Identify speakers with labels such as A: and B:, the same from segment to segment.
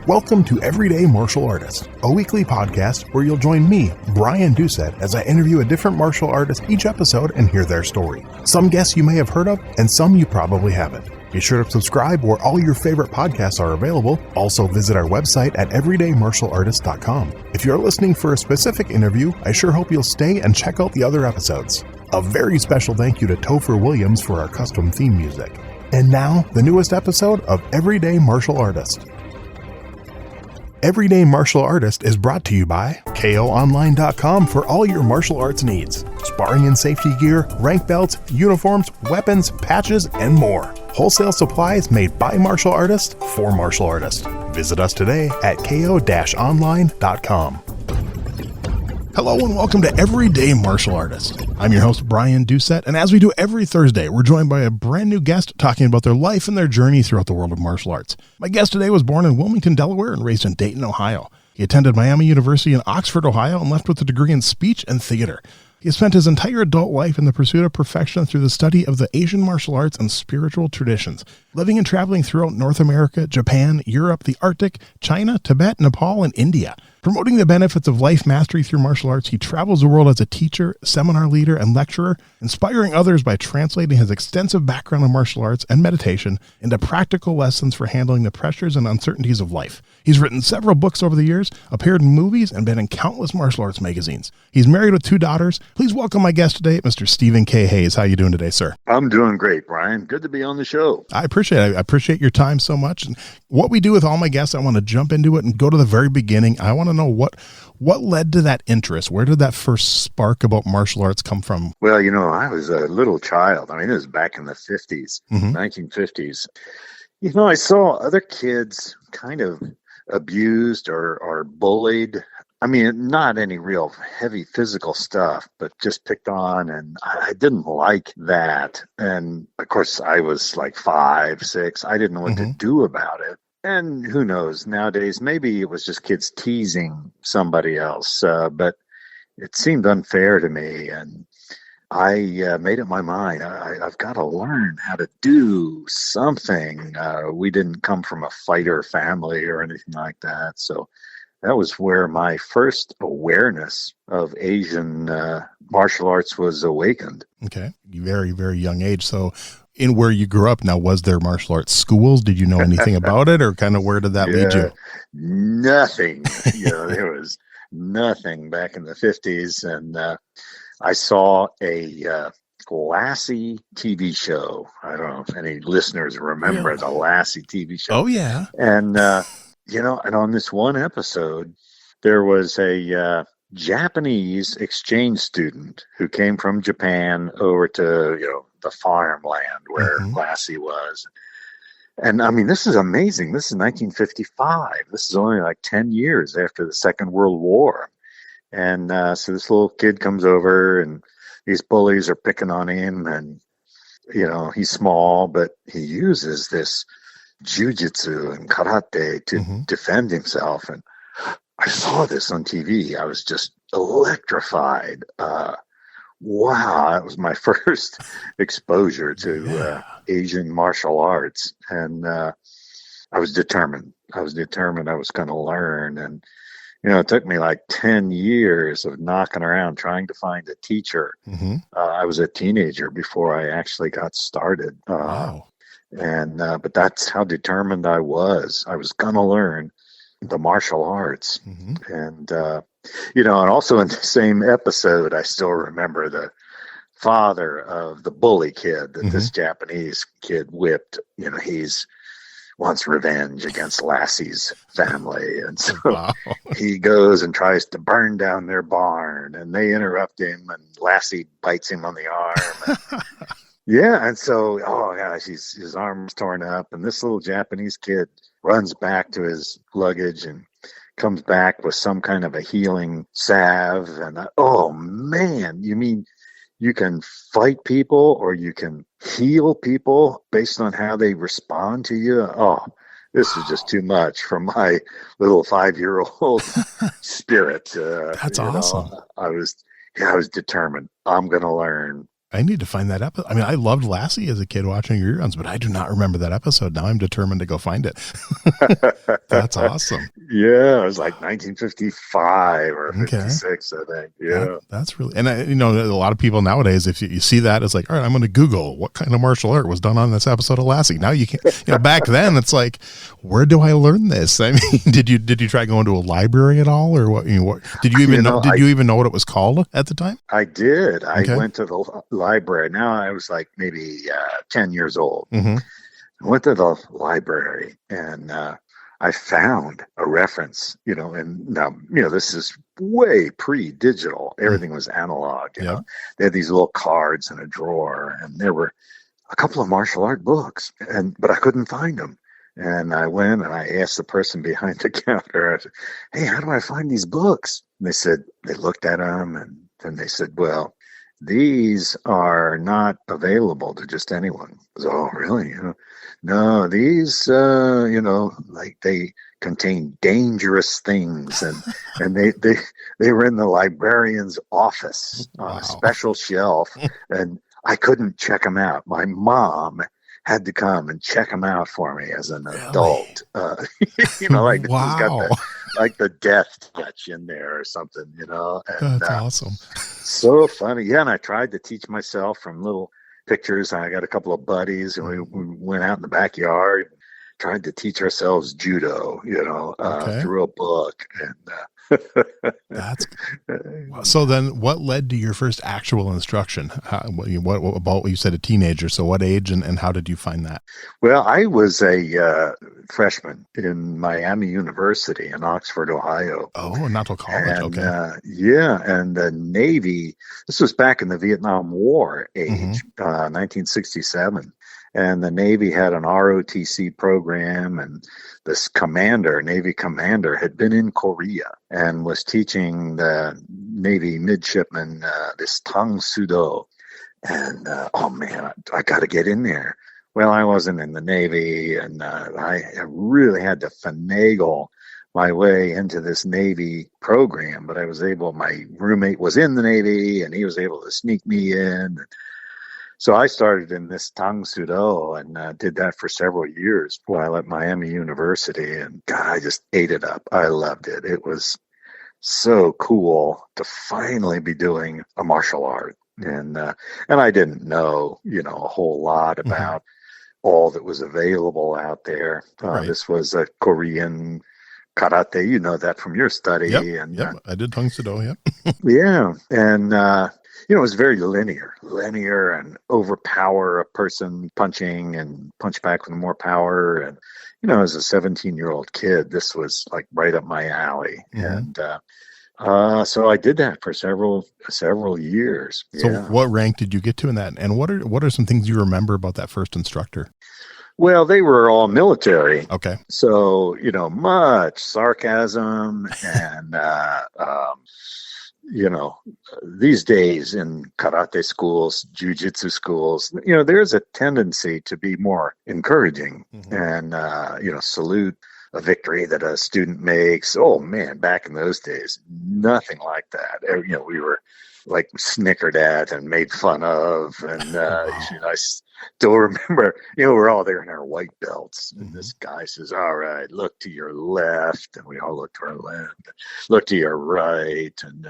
A: Welcome to Everyday Martial Artist, a weekly podcast where you'll join me, Brian Doucette, as I interview a different martial artist each episode and hear their story. Some guests you may have heard of, and some you probably haven't. Be sure to subscribe where all your favorite podcasts are available. Also visit our website at everydaymartialartist.com. If you're listening for a specific interview, I sure hope you'll stay and check out the other episodes. A very special thank you to Topher Williams for our custom theme music. And now, the newest episode of Everyday Martial Artist. Everyday Martial Artist is brought to you by KOOnline.com for all your martial arts needs. Sparring and safety gear, rank belts, uniforms, weapons, patches, and more. Wholesale supplies made by martial artists for martial artists. Visit us today at ko-online.com. Hello and welcome to Everyday Martial Artist. I'm your host, Brian Doucette, and as we do every Thursday, we're joined by a brand new guest talking about their life and their journey throughout the world of martial arts. My guest today was born in Wilmington, Delaware, and raised in Dayton, Ohio. He attended Miami University in Oxford, Ohio, and left with a degree in speech and theater. He has spent his entire adult life in the pursuit of perfection through the study of the Asian martial arts and spiritual traditions, living and traveling throughout North America, Japan, Europe, the Arctic, China, Tibet, Nepal, and India. Promoting the benefits of life mastery through martial arts, he travels the world as a teacher, seminar leader, and lecturer, inspiring others by translating his extensive background in martial arts and meditation into practical lessons for handling the pressures and uncertainties of life. He's written several books over the years, appeared in movies, and been in countless martial arts magazines. He's married with 2 daughters. Please welcome my guest today, Mr. Stephen K. Hayes. How are you doing today, sir?
B: I'm doing great, Brian. Good to be on the show.
A: I appreciate it. I appreciate your time so much. And what we do with all my guests, I want to jump into it and go to the very beginning. I want to know what led to that interest. Where did that first spark about martial arts come from?
B: Well, I was a little child. I mean, it was back in the 50s, 1950s. I saw other kids kind of abused or bullied. I mean, not any real heavy physical stuff, but just picked on, and I didn't like that. And of course, I was like 5, 6. I didn't know what to do about it. And who knows, nowadays, maybe it was just kids teasing somebody else, but it seemed unfair to me. And I made up my mind, I've got to learn how to do something. We didn't come from a fighter family or anything like that. So that was where my first awareness of Asian martial arts was awakened.
A: Okay. Very, very young age. So in where you grew up now, was there martial arts schools? Did you know anything about it, or kind of where did that lead you?
B: Nothing. There was nothing back in the 50s. And I saw a Lassie TV show. I don't know if any listeners remember the Lassie TV show.
A: Oh, yeah.
B: And, and on this one episode, there was a Japanese exchange student who came from Japan over to, the farmland where Lassie was. And I mean, this is amazing. This is 1955. This is only like 10 years after the Second World War. And so this little kid comes over, and these bullies are picking on him. And, he's small, but he uses this jujitsu and karate to defend himself. And I saw this on TV. I was just electrified. Wow, that was my first exposure to Asian martial arts. And I was determined. I was going to learn. And, it took me like 10 years of knocking around trying to find a teacher. I was a teenager before I actually got started.
A: Wow.
B: And but that's how determined I was. I was going to learn the martial arts. And and also in the same episode, I still remember the father of the bully kid that this Japanese kid whipped. He's wants revenge against Lassie's family. And so he goes and tries to burn down their barn, and they interrupt him, and Lassie bites him on the arm. And so, oh gosh, his arm's torn up, and this little Japanese kid runs back to his luggage and comes back with some kind of a healing salve. And oh man, you mean you can fight people or you can heal people based on how they respond to you? Oh, this is just too much for my little 5-year-old spirit.
A: That's awesome.
B: I was determined. I'm going to learn.
A: I need to find that episode. I mean, I loved Lassie as a kid watching reruns, but I do not remember that episode. Now I'm determined to go find it. That's awesome.
B: Yeah, it was like 1955 or
A: Okay.
B: 56, I think. Yeah.
A: That's really, and a lot of people nowadays, if you see that, it's like, all right, I'm going to Google what kind of martial art was done on this episode of Lassie. Now you can, back then it's like, where do I learn this? I mean, did you try going to a library at all, or what? What did you even know? Did you even know what it was called at the time?
B: I did. I went to the library. Now I was like maybe 10 years old.
A: Mm-hmm.
B: I went to the library and I found a reference, and now, this is way pre-digital. Everything was analog, you know. They had these little cards in a drawer, and there were a couple of martial art books, but I couldn't find them. And I went and I asked the person behind the counter, I said, hey, how do I find these books? And they looked at them, and then they said, well, these are not available to just anyone. I was, oh, really? No, these, like they contain dangerous things, and they were in the librarian's office on a special shelf, and I couldn't check them out. My mom had to come and check them out for me as an adult. Like this has got the death touch in there or something, And,
A: that's awesome.
B: So funny. Yeah, and I tried to teach myself from little pictures. I got a couple of buddies, and we went out in the backyard, tried to teach ourselves judo, through a book. And
A: that's so. Then, what led to your first actual instruction? What about, you said a teenager? So, what age and how did you find that?
B: Well, I was a freshman in Miami University in Oxford, Ohio.
A: Oh, not till college.
B: And, and the Navy. This was back in the Vietnam War age, 1967. And the Navy had an ROTC program, and this Navy commander, had been in Korea and was teaching the Navy midshipmen this To-Shin-Do. And, oh man, I got to get in there. Well, I wasn't in the Navy, and I really had to finagle my way into this Navy program, but my roommate was in the Navy, and he was able to sneak me in. So I started in this To-Shin-Do and did that for several years while at Miami University. And God, I just ate it up. I loved it. It was so cool to finally be doing a martial art. And I didn't know, a whole lot about all that was available out there. This was a Korean karate. You know that from your study.
A: Yep. I did To-Shin-Do. Yep.
B: Yeah. And, it was very linear and overpower a person punching and punch back with more power. And, as a 17-year-old kid, this was like right up my alley. And so I did that for several years.
A: So what rank did you get to in that? And what are some things you remember about that first instructor?
B: Well, they were all military.
A: Okay.
B: So, much sarcasm and, these days in karate schools, jiu-jitsu schools, there's a tendency to be more encouraging and, salute a victory that a student makes. Oh man, back in those days, nothing like that. We were like snickered at and made fun of. And, I still remember, we're all there in our white belts. And this guy says, all right, look to your left. And we all look to our left, look to your right. And,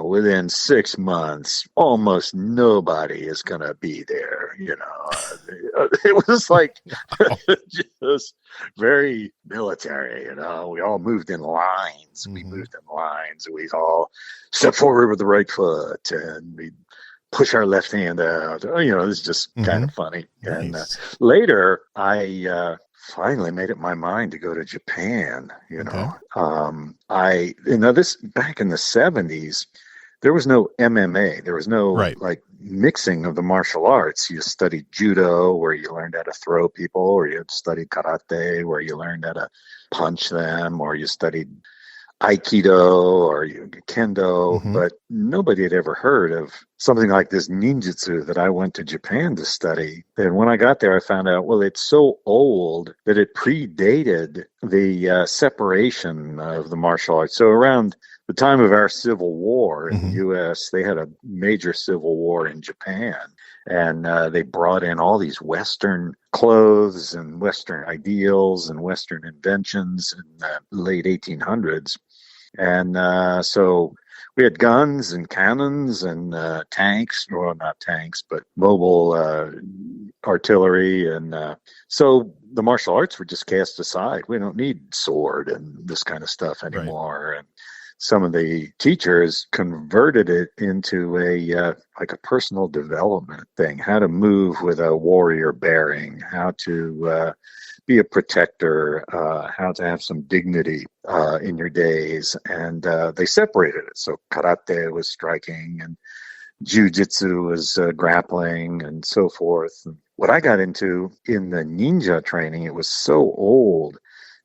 B: within 6 months, almost nobody is going to be there. It was like just very military, we all moved in lines. We moved in lines. We all step forward with the right foot and we push our left hand out. It's just kind of funny.
A: Nice.
B: And later, I finally made up my mind to go to Japan. This back in the 70s, there was no MMA. There was no mixing of the martial arts. You studied judo, where you learned how to throw people, or you studied karate, where you learned how to punch them, or you studied Aikido or Kendo, but nobody had ever heard of something like this ninjutsu that I went to Japan to study. And when I got there, I found out, well, it's so old that it predated the separation of the martial arts. So around the time of our Civil War in the
A: Mm-hmm.
B: U.S., they had a major civil war in Japan. And they brought in all these Western clothes and Western ideals and Western inventions in the late 1800s. And so we had guns and cannons and tanks, well, not tanks, but mobile artillery. And so the martial arts were just cast aside. We don't need sword and this kind of stuff
A: Right.
B: anymore. And some of the teachers converted it into a like a personal development thing, how to move with a warrior bearing, how to be a protector, how to have some dignity in your days. And they separated it. So karate was striking and jiu-jitsu was grappling and so forth. And what I got into in the ninja training, it was so old.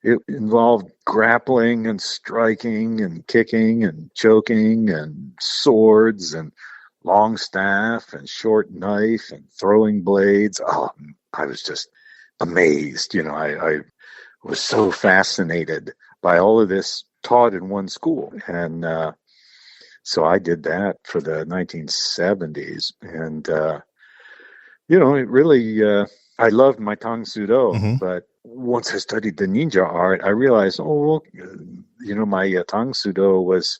B: It involved grappling and striking and kicking and choking and swords and long staff and short knife and throwing blades. Oh, I was just amazed. I was so fascinated by all of this taught in one school. And so I did that for the 1970s. And, it really, I loved my Tang Sudo,
A: Mm-hmm.
B: but once I studied the ninja art, I realized, my Tang Sudo was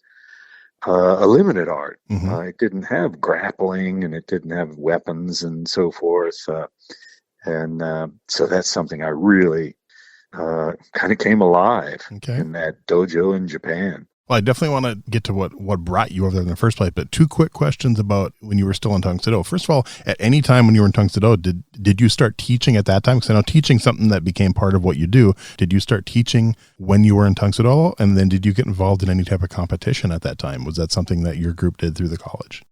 B: a limited art.
A: Mm-hmm.
B: It didn't have grappling and it didn't have weapons and so forth. And so that's something I really kind of came alive
A: Okay.
B: in that dojo in Japan.
A: Well, I definitely want to get to what brought you over there in the first place, but two quick questions about when you were still in Tang Soo Do. First of all, at any time when you were in Tang Soo Do, did you start teaching at that time? Because I know teaching is something that became part of what you do. Did you start teaching when you were in Tang Soo Do? And then did you get involved in any type of competition at that time? Was that something that your group did through the college?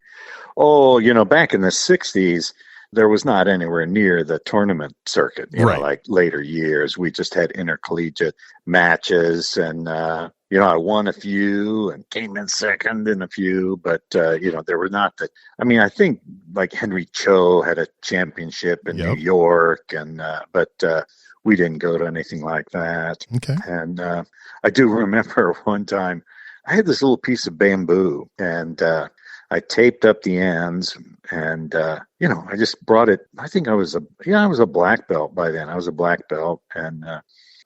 B: Oh, back in the 60s, there was not anywhere near the tournament circuit,
A: Right.
B: like later years. We just had intercollegiate matches and, I won a few and came in second in a few, but, there were not I think like Henry Cho had a championship in
A: Yep.
B: New York but we didn't go to anything like that.
A: Okay.
B: And I do remember one time I had this little piece of bamboo and I taped up the ends and, I just brought it. I think I was a black belt by then. I was a black belt and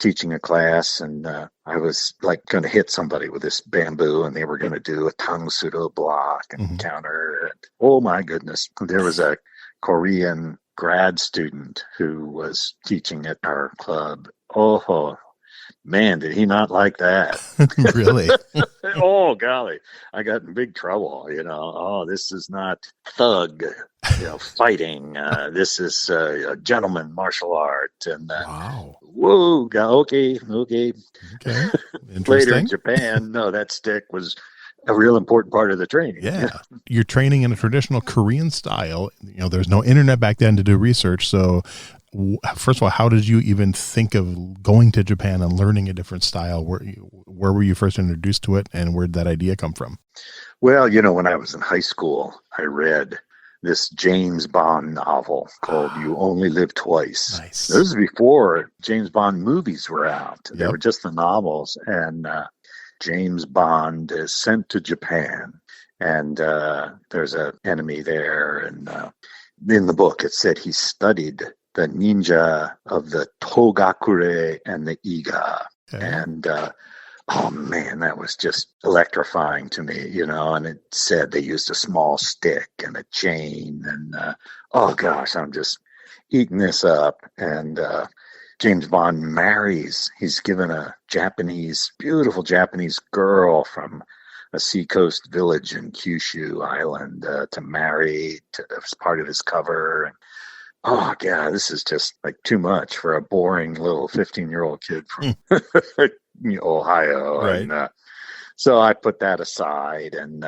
B: teaching a class and I was like going to hit somebody with this bamboo and they were going to do a Tang Soo Do block and
A: Mm-hmm.
B: counter. And, oh my goodness. There was a Korean grad student who was teaching at our club. Oh, man, did he not like that?
A: Really?
B: Oh, golly. I got in big trouble, Oh, this is not thug, fighting. This is a gentleman martial art. And
A: Wow.
B: whoa, okay.
A: Okay. Interesting.
B: Later in Japan, no, that stick was a real important part of the training.
A: Yeah. You're training in a traditional Korean style. There's no internet back then to do research. So first of all, how did you even think of going to Japan and learning a different style? Where were you first introduced to it and where did that idea come from?
B: Well, when I was in high school, I read this James Bond novel called You Only Live Twice.
A: Nice.
B: This was before James Bond movies were out. They
A: Yep.
B: were just the novels. And James Bond is sent to Japan. And there's an enemy there. And in the book, it said he studied the ninja of the Togakure and the Iga.
A: Okay.
B: And oh man, that was just electrifying to me, and it said they used a small stick and a chain and oh gosh, I'm just eating this up. And James Bond marries, he's given a beautiful Japanese girl from a seacoast village in Kyushu Island to marry as part of his cover. And oh, yeah, this is just like too much for a boring little 15-year-old kid from Ohio.
A: Right.
B: And so I put that aside and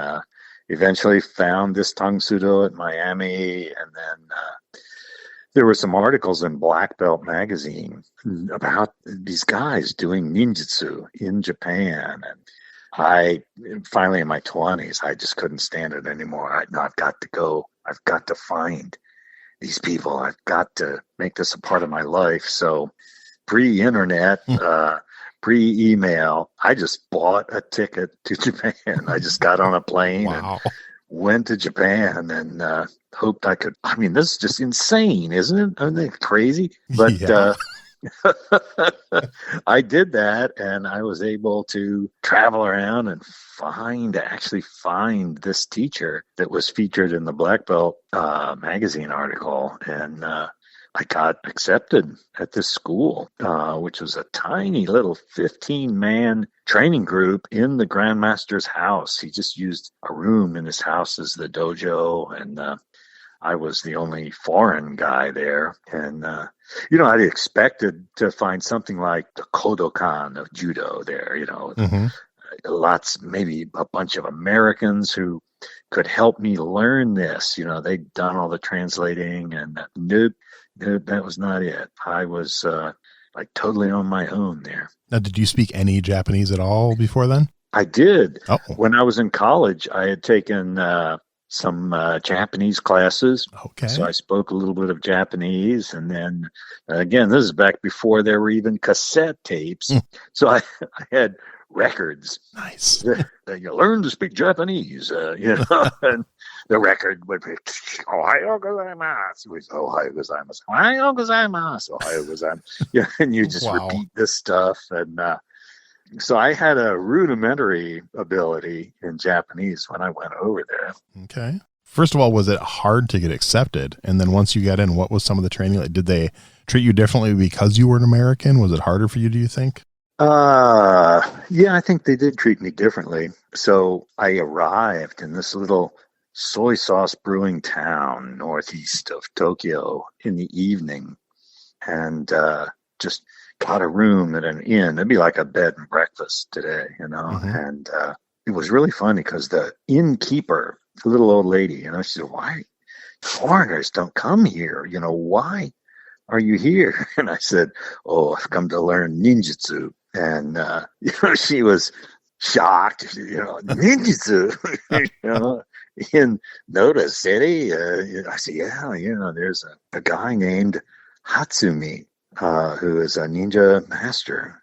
B: eventually found this Tang Soo Do at Miami. And then there were some articles in Black Belt magazine about these guys doing ninjutsu in Japan. And I finally in my 20s, I just couldn't stand it anymore. I've got to go. I've got to find these people. I've got to make this a part of my life. So pre-internet, pre-email. I just bought a ticket to Japan. I just got on a plane and
A: Wow.
B: went to Japan and hoped I could. I mean, this is just insane, isn't it? Isn't it crazy? But
A: Yeah.
B: I did that, and I was able to travel around and actually find this teacher that was featured in the Black Belt magazine article, and I got accepted at this school, which was a tiny little 15-man training group in the Grandmaster's house. He just used a room in his house as the dojo, and I was the only foreign guy there. And, I'd expected to find something like the Kodokan of judo there,
A: Hmm.
B: maybe a bunch of Americans who could help me learn this. They'd done all the translating, and nope, that was not it. I was like totally on my own there.
A: Now, did you speak any Japanese at all before then?
B: I did.
A: Oh,
B: When I was in college, I had taken some Japanese classes.
A: okay.
B: So I spoke a little bit of Japanese. And then, again, this is back before there were even cassette tapes. So I had records.
A: Nice.
B: You learn to speak Japanese, and the record would be Ohayo gozaimasu. Ohayo gozaimasu. Ohayo gozaimasu. Ohayo gozaimasu. Yeah, and you just
A: Wow.
B: repeat this stuff. And so I had a rudimentary ability in Japanese when I went over there.
A: Okay. First of all, was it hard to get accepted? And then once you got in, what was some of the training like? Did they treat you differently because you were an American? Was it harder for you, do you think?
B: Yeah, I think they did treat me differently. So I arrived in this little soy sauce brewing town northeast of Tokyo in the evening, and just got a room at an inn. It'd be like a bed and breakfast today,
A: Mhm.
B: and it was really funny because the innkeeper, the little old lady, she said, "Why foreigners don't come here? Why are you here?" And I said, "Oh, I've come to learn ninjutsu." And, she was shocked, ninjutsu, in Noda City. I said, yeah, there's a guy named Hatsumi, who is a ninja master.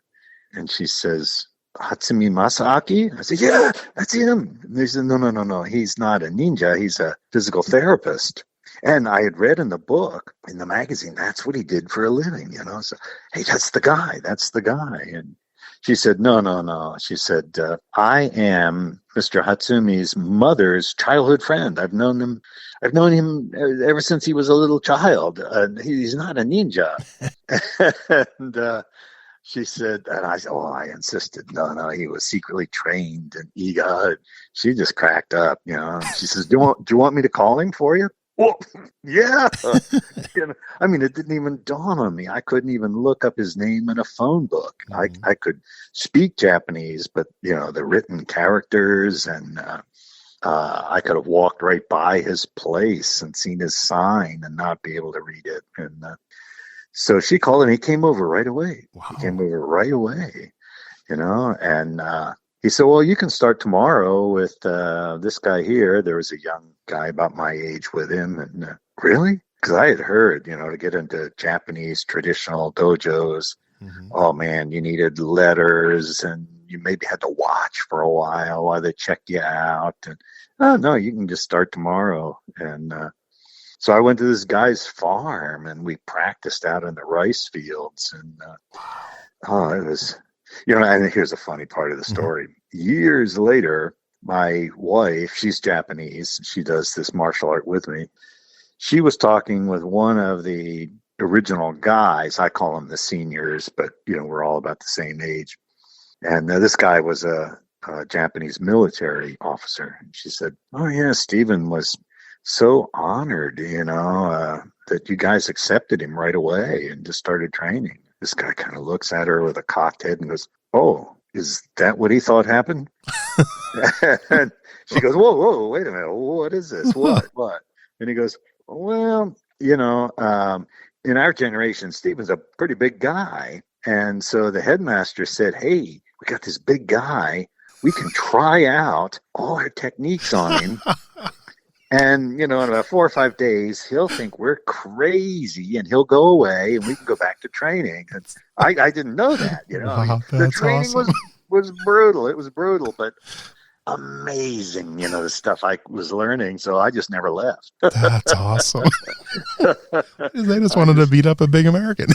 B: And she says, Hatsumi Masaki? I said, yeah, that's him. And they said, no, he's not a ninja. He's a physical therapist. And I had read in the book, in the magazine, that's what he did for a living, So, hey, that's the guy. And she said, no. She said, I am Mr. Hatsumi's mother's childhood friend. I've known him ever since he was a little child. He's not a ninja. And she said, and I insisted, no, he was secretly trained in Iga. She just cracked up, She says, do you want me to call him for you? Well, yeah. It didn't even dawn on me. I couldn't even look up his name in a phone book.
A: Mhm.
B: I could speak Japanese, but the written characters, and I could have walked right by his place and seen his sign and not be able to read it. And so she called, and he came over right away.
A: Wow.
B: He came over right away, and he said, well, you can start tomorrow with this guy here. There was a young guy about my age with him. And really? Because I had heard, to get into Japanese traditional dojos,
A: Mhm.
B: oh, man, you needed letters, and you maybe had to watch for a while they checked you out. And, oh, no, you can just start tomorrow. And so I went to this guy's farm, and we practiced out in the rice fields. And it was... and here's a funny part of the story. Years later, my wife, she's Japanese. She does this martial art with me. She was talking with one of the original guys. I call them the seniors, but, we're all about the same age. And this guy was a Japanese military officer. And she said, oh, yeah, Stephen was so honored, that you guys accepted him right away and just started training. This guy kind of looks at her with a cocked head and goes, oh, is that what he thought happened? And she goes, whoa, wait a minute. What is this? What? And he goes, well, in our generation, Stephen's a pretty big guy. And so the headmaster said, hey, we got this big guy. We can try out all our techniques on him. And, in about 4 or 5 days, he'll think we're crazy and he'll go away and we can go back to training. And I didn't know that,
A: Wow,
B: the
A: that's
B: training
A: awesome.
B: was brutal. It was brutal, but amazing, the stuff I was learning. So I just never left.
A: That's awesome. They just
B: I
A: wanted to
B: just,
A: beat up a big American.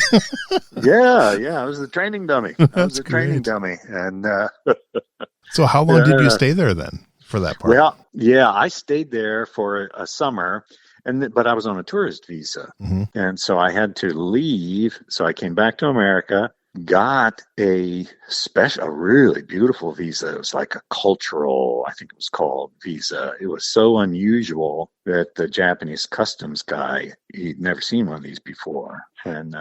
B: yeah, I was the training dummy. I was
A: That's
B: the training
A: great.
B: dummy. And,
A: So how long did you stay there then for that part?
B: well, yeah, I stayed there for a summer, but I was on a tourist visa,
A: Hmm.
B: and so I had to leave. So I came back to America, got a really beautiful visa. It was like a cultural, I think it was called visa. It was so unusual that the Japanese customs guy, he'd never seen one of these before. And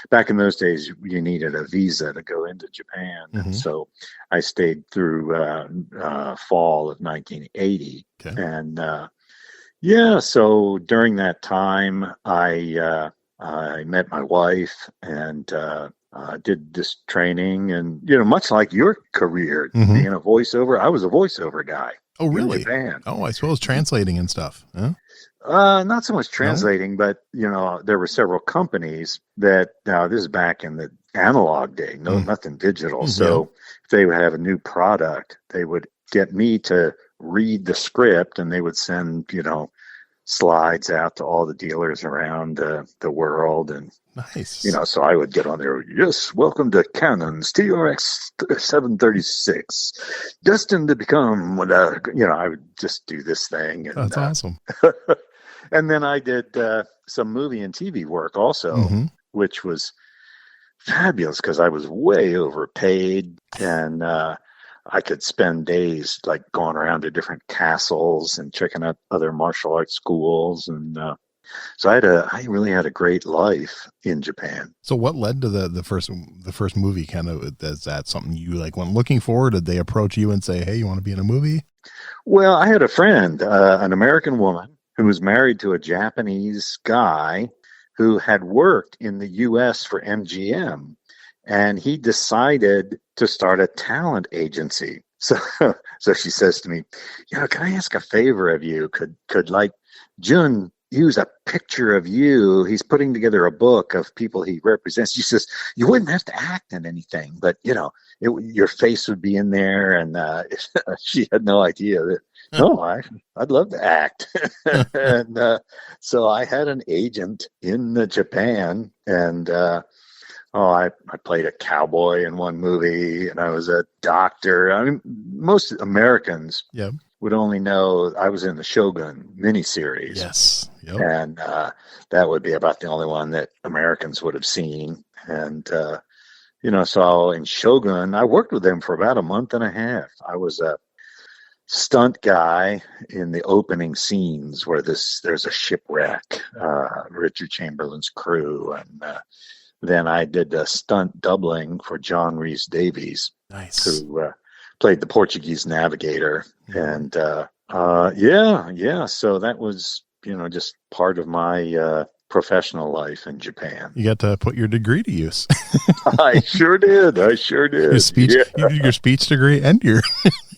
B: back in those days, you needed a visa to go into Japan.
A: Hmm.
B: And so I stayed through fall of 1980.
A: Okay.
B: And yeah, so during that time, I met my wife and did this training. And, much like your career, being a voiceover, I was a voiceover guy.
A: Oh,
B: In
A: really?
B: Japan.
A: Oh, I suppose translating and stuff. Huh?
B: Not so much translating, but there were several companies that now this is back in the analog day, nothing digital. So if they would have a new product, they would get me to read the script, and they would send slides out to all the dealers around the world, and
A: Nice.
B: so I would get on there. Yes, welcome to Canon's TRX 736, destined to become. I would just do this thing, and
A: That's awesome.
B: and then I did some movie and TV work also, which was fabulous because I was way overpaid, and I could spend days like going around to different castles and checking out other martial arts schools, and so I really had a great life in Japan.
A: So what led to the first movie? Kind of, is that something you like when looking forward? Did they approach you and say, "Hey, you want to be in a movie?"
B: Well, I had a friend, an American woman who was married to a Japanese guy who had worked in the U.S. for MGM, and he decided to start a talent agency. So she says to me, can I ask a favor of you? Could like Jun use a picture of you? He's putting together a book of people he represents. She says, you wouldn't have to act in anything, but your face would be in there. And she had no idea that, no, I'd love to act. And so I had an agent in Japan, and I played a cowboy in one movie, and I was a doctor. I mean, most Americans would only know I was in the Shogun miniseries.
A: Yes. Yep.
B: And that would be about the only one that Americans would have seen. And, so in Shogun, I worked with them for about a month and a half. I was a stunt guy in the opening scenes where there's a shipwreck, Richard Chamberlain's crew. And then I did a stunt doubling for John Rhys Davies, who played the Portuguese navigator. And so that was just part of my professional life in Japan.
A: You got to put your degree to use.
B: I sure did.
A: Your speech, you did your speech degree and your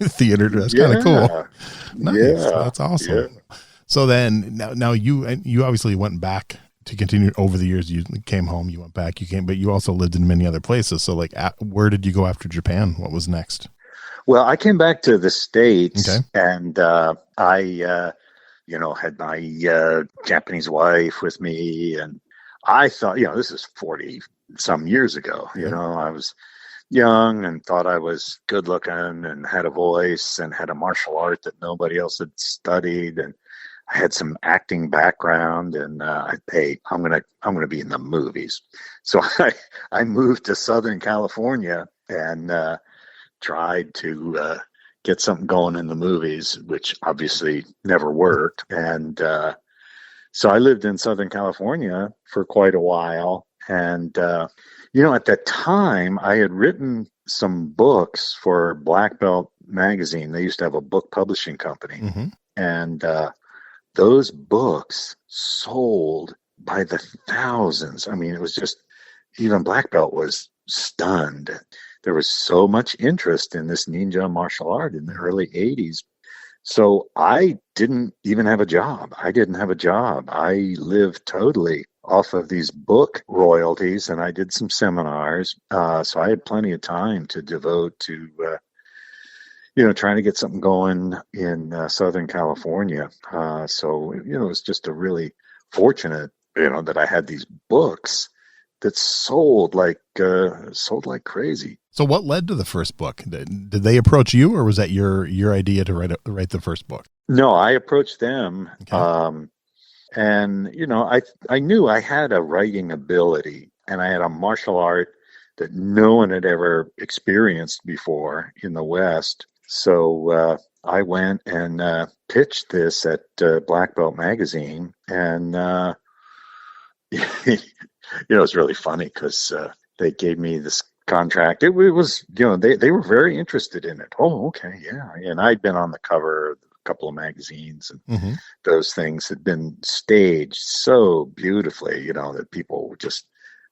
A: theater. That's kind of cool. Nice.
B: Yeah.
A: That's awesome.
B: Yeah.
A: So then now you obviously went back to continue over the years. You came home, you went back, but you also lived in many other places. So like, where did you go after Japan? What was next?
B: Well, I came back to the States,
A: okay.
B: And I had my Japanese wife with me, and I thought, this is 40 some years ago, I was young and thought I was good looking and had a voice and had a martial art that nobody else had studied. And I had some acting background, and I'm gonna be in the movies. So I moved to Southern California and tried to get something going in the movies, which obviously never worked. And so I lived in Southern California for quite a while. And at that time, I had written some books for Black Belt magazine. They used to have a book publishing company, and those books sold by the thousands. I mean, it was just, even Black Belt was stunned. There was so much interest in this ninja martial art in the early 80s. So I didn't even have a job. I didn't have a job. I lived totally off of these book royalties, and I did some seminars. So I had plenty of time to devote to, trying to get something going in Southern California. It was just a really fortunate, that I had these books that sold like crazy.
A: So what led to the first book? Did they approach you, or was that your idea to write the first book?
B: No, I approached them.
A: Okay.
B: And, I knew I had a writing ability, and I had a martial art that no one had ever experienced before in the West. So I went and pitched this at Black Belt Magazine. And, it's really funny because they gave me this contract. It was, they were very interested in it. Oh, okay, yeah. And I'd been on the cover of a couple of magazines, and those things had been staged so beautifully, that people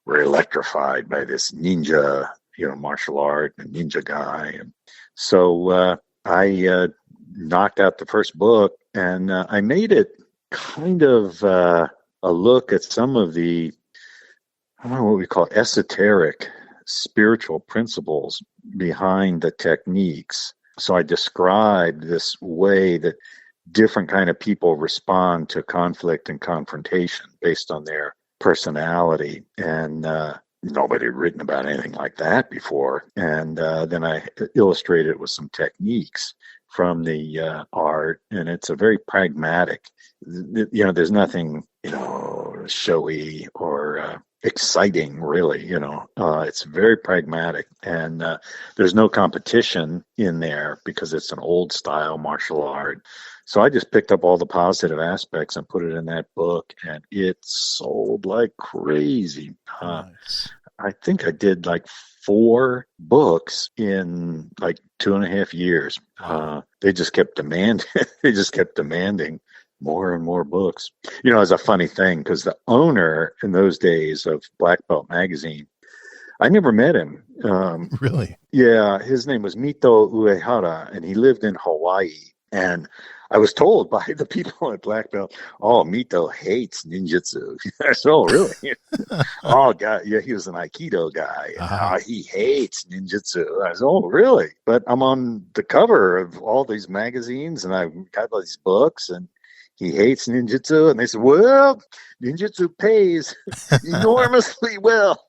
B: were electrified by this ninja, martial art and ninja guy. And so I knocked out the first book, and I made it kind of a look at some of the, I don't know what we call esoteric spiritual principles behind the techniques. So I described this way that different kind of people respond to conflict and confrontation based on their personality. And nobody had written about anything like that before. And then I illustrated it with some techniques from the art. And it's a very pragmatic, there's nothing, showy or exciting, really. It's very pragmatic, and there's no competition in there because it's an old style martial art. So I just picked up all the positive aspects and put it in that book, and it sold like crazy.
A: Nice.
B: I think I did like 4 books in like 2.5 years. They just kept demanding. They just kept demanding more and more books. It's a funny thing because the owner in those days of Black Belt Magazine, I never met him.
A: Really?
B: Yeah, his name was Mito Uehara, and he lived in Hawaii. And I was told by the people at Black Belt, oh, Mito hates ninjutsu. I said, oh, really? Oh, God, yeah, he was an Aikido guy. He hates ninjutsu. I said, oh, really? But I'm on the cover of all these magazines, and I've got all these books, and he hates ninjutsu. And they said, well, ninjutsu pays enormously well.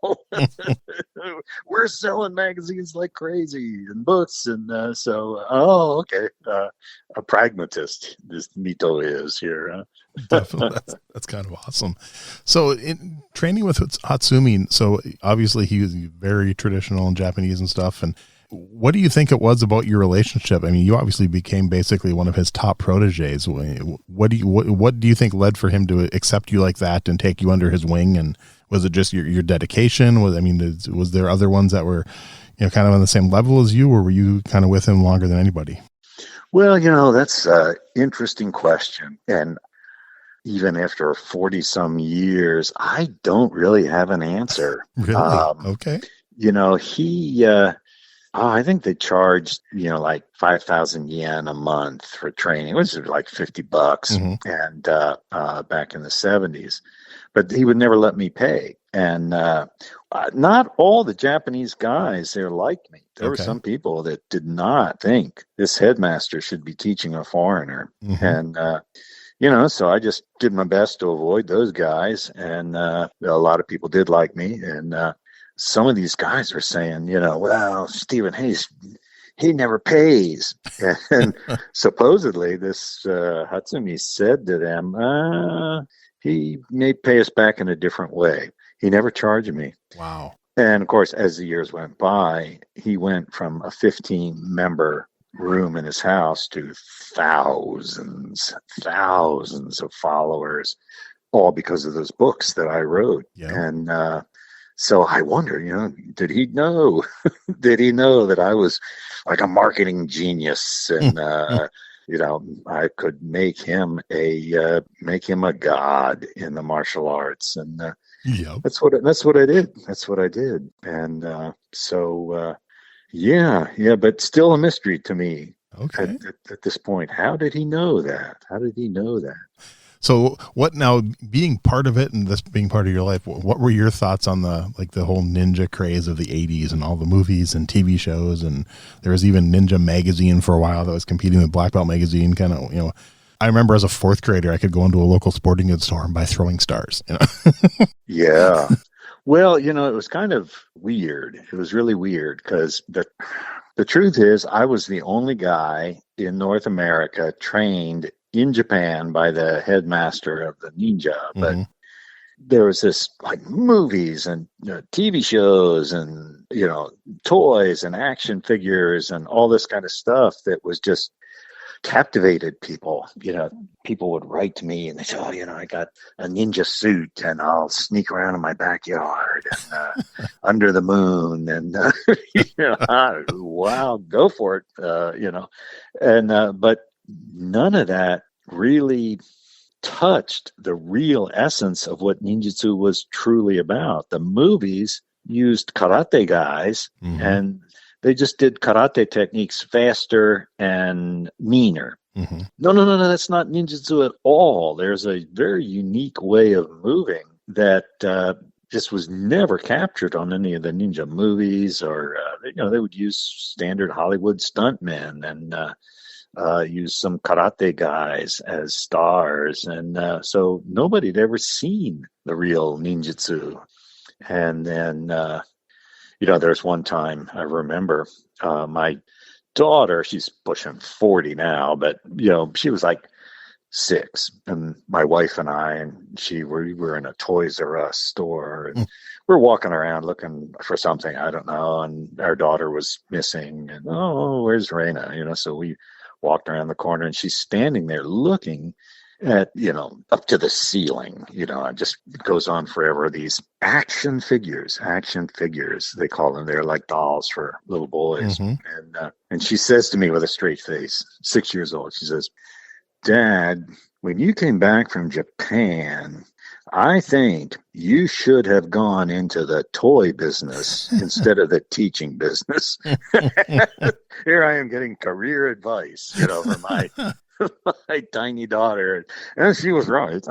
B: We're selling magazines like crazy and books. And okay. A pragmatist, this Mito is here.
A: Definitely. That's kind of awesome. So in training with Hatsumi, so obviously he was very traditional and Japanese and stuff. And what do you think it was about your relationship? I mean, you obviously became basically one of his top proteges. What do you think led for him to accept you like that and take you under his wing? And was it just your dedication? Was there other ones that were, kind of on the same level as you, or were you kind of with him longer than anybody?
B: Well, that's an interesting question. And even after 40 some years, I don't really have an answer.
A: Really? Okay.
B: I think they charged, like 5,000 yen a month for training, which is like $50. And back in the 70s, but he would never let me pay. And not all the Japanese guys there liked me. There were some people that did not think this headmaster should be teaching a foreigner. And, so I just did my best to avoid those guys. And a lot of people did like me. And some of these guys were saying, well, Stephen Hayes, he never pays. And supposedly this Hatsumi said to them, he may pay us back in a different way. He never charged me.
A: Wow.
B: And of course, as the years went by, he went from a 15-member room in his house to thousands of followers, all because of those books that I wrote. Yeah. And so I wonder, did he know? Did he know that I was like a marketing genius, and I could make him a god in the martial arts, and that's what I did. That's what I did, and but still a mystery to me.
A: Okay.
B: At this point. How did he know that? How did he know that?
A: So what now, being part of it and this being part of your life, what were your thoughts on the whole ninja craze of the 80s and all the movies and TV shows? And there was even Ninja Magazine for a while that was competing with Black Belt Magazine, kind of, I remember as a fourth grader, I could go into a local sporting goods store and buy throwing stars.
B: Yeah. Well, it was kind of weird. It was really weird because the truth is I was the only guy in North America trained in Japan by the headmaster of the ninja. But there was this like movies and TV shows and, toys and action figures and all this kind of stuff that was just captivated people. People would write to me and they say, I got a ninja suit and I'll sneak around in my backyard and under the moon and wow, go for it. But none of that really touched the real essence of what ninjutsu was truly about. The movies used karate guys and they just did karate techniques faster and meaner. No, that's not ninjutsu at all. There's a very unique way of moving that just was never captured on any of the ninja movies, or they would use standard Hollywood stuntmen and use some karate guys as stars, and so nobody had ever seen the real ninjutsu. And then there's one time I remember my daughter, she's pushing 40 now, but she was like 6, and my wife and I and we were in a Toys R Us store, and we're walking around looking for something, I don't know, and our daughter was missing, and where's Raina? So we walked around the corner and she's standing there looking at, up to the ceiling, it just goes on forever. These action figures, they call them. They're like dolls for little boys. And she says to me with a straight face, 6 years old, she says, "Dad, when you came back from Japan, I think you should have gone into the toy business instead of the teaching business." Here I am getting career advice, for my tiny daughter. And she was right.